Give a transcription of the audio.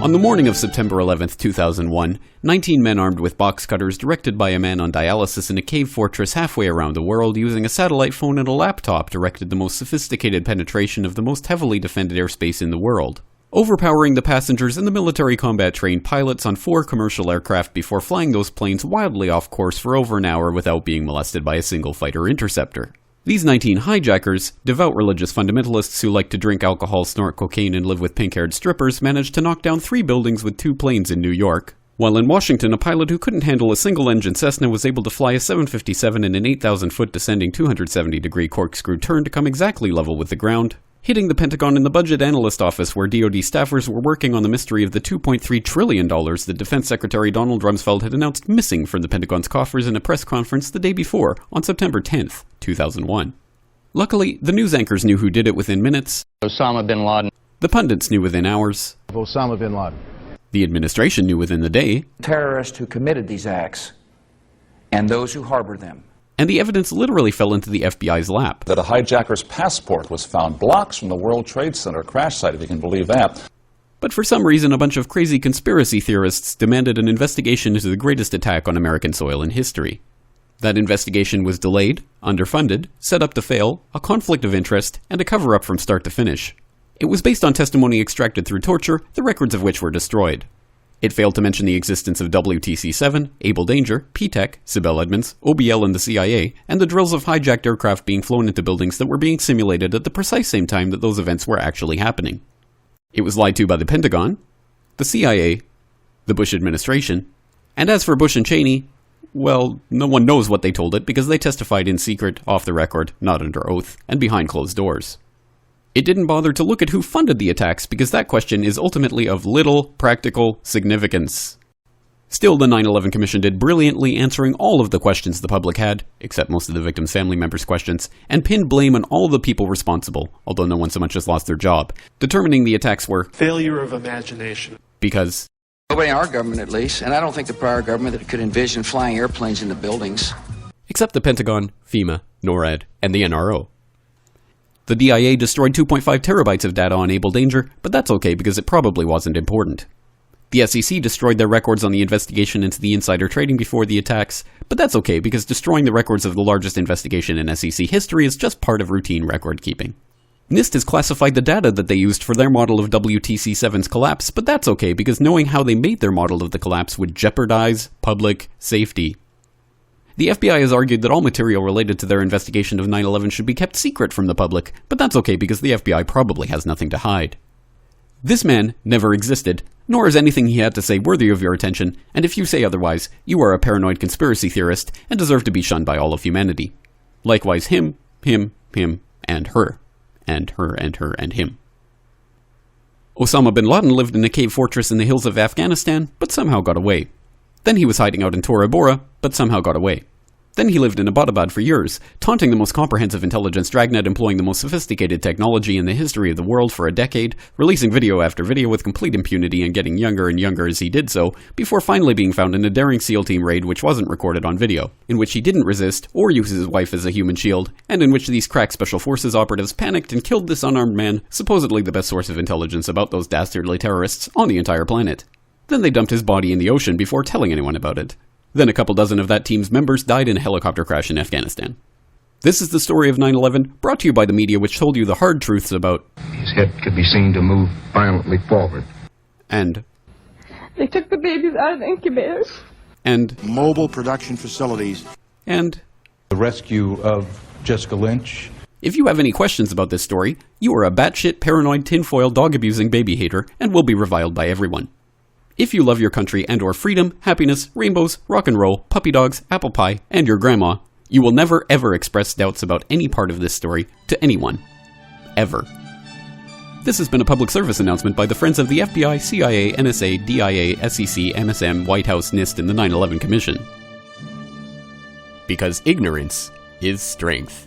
On the morning of September 11, 2001, 19 men armed with box cutters, directed by a man on dialysis in a cave fortress halfway around the world using a satellite phone and a laptop, directed the most sophisticated penetration of the most heavily defended airspace in the world, overpowering the passengers and the military combat-trained pilots on 4 commercial aircraft before flying those planes wildly off course for over an hour without being molested by a single fighter interceptor. These 19 hijackers, devout religious fundamentalists who like to drink alcohol, snort cocaine, and live with pink-haired strippers, managed to knock down 3 buildings with 2 planes in New York, while in Washington, a pilot who couldn't handle a single-engine Cessna was able to fly a 757 in an 8,000-foot descending 270-degree corkscrew turn to come exactly level with the ground, hitting the Pentagon in the Budget Analyst Office where DoD staffers were working on the mystery of the $2.3 trillion that Defense Secretary Donald Rumsfeld had announced missing from the Pentagon's coffers in a press conference the day before, on September 10th, 2001. Luckily, the news anchors knew who did it within minutes. Osama bin Laden. The pundits knew within hours. Osama bin Laden. The administration knew within the day. Terrorists who committed these acts and those who harbor them. And the evidence literally fell into the FBI's lap. That a hijacker's passport was found blocks from the World Trade Center crash site, if you can believe that. But for some reason, a bunch of crazy conspiracy theorists demanded an investigation into the greatest attack on American soil in history. That investigation was delayed, underfunded, set up to fail, a conflict of interest, and a cover-up from start to finish. It was based on testimony extracted through torture, the records of which were destroyed. It failed to mention the existence of WTC-7, Able Danger, P-TECH, Sibel Edmonds, OBL and the CIA, and the drills of hijacked aircraft being flown into buildings that were being simulated at the precise same time that those events were actually happening. It was lied to by the Pentagon, the CIA, the Bush administration, and as for Bush and Cheney, well, no one knows what they told it because they testified in secret, off the record, not under oath, and behind closed doors. It didn't bother to look at who funded the attacks because that question is ultimately of little practical significance. Still, the 9/11 Commission did brilliantly answering all of the questions the public had, except most of the victims' family members' questions, and pinned blame on all the people responsible, although no one so much as lost their job, determining the attacks were failure of imagination. Because nobody in our government, at least, and I don't think the prior government that could envision flying airplanes into buildings. Except the Pentagon, FEMA, NORAD, and the NRO. The DIA destroyed 2.5 terabytes of data on Able Danger, but that's okay because it probably wasn't important. The SEC destroyed their records on the investigation into the insider trading before the attacks, but that's okay because destroying the records of the largest investigation in SEC history is just part of routine record keeping. NIST has classified the data that they used for their model of WTC-7's collapse, but that's okay because knowing how they made their model of the collapse would jeopardize public safety. The FBI has argued that all material related to their investigation of 9/11 should be kept secret from the public, but that's okay because the FBI probably has nothing to hide. This man never existed, nor is anything he had to say worthy of your attention, and if you say otherwise, you are a paranoid conspiracy theorist and deserve to be shunned by all of humanity. Likewise him, and her. And her, and her, and him. Osama bin Laden lived in a cave fortress in the hills of Afghanistan, but somehow got away. Then he was hiding out in Tora Bora, but somehow got away. Then he lived in Abbottabad for years, taunting the most comprehensive intelligence dragnet employing the most sophisticated technology in the history of the world for a decade, releasing video after video with complete impunity and getting younger and younger as he did so, before finally being found in a daring SEAL team raid which wasn't recorded on video, in which he didn't resist or use his wife as a human shield, and in which these crack special forces operatives panicked and killed this unarmed man, supposedly the best source of intelligence about those dastardly terrorists on the entire planet. Then they dumped his body in the ocean before telling anyone about it. Then a couple dozen of that team's members died in a helicopter crash in Afghanistan. This is the story of 9/11, brought to you by the media which told you the hard truths about his head could be seen to move violently forward. And they took the babies out of the incubators. And mobile production facilities. And the rescue of Jessica Lynch. If you have any questions about this story, you are a batshit paranoid tinfoil dog-abusing baby hater and will be reviled by everyone. If you love your country and or freedom, happiness, rainbows, rock and roll, puppy dogs, apple pie, and your grandma, you will never ever express doubts about any part of this story to anyone. Ever. This has been a public service announcement by the Friends of the FBI, CIA, NSA, DIA, SEC, MSM, White House, NIST, and the 9/11 Commission. Because ignorance is strength.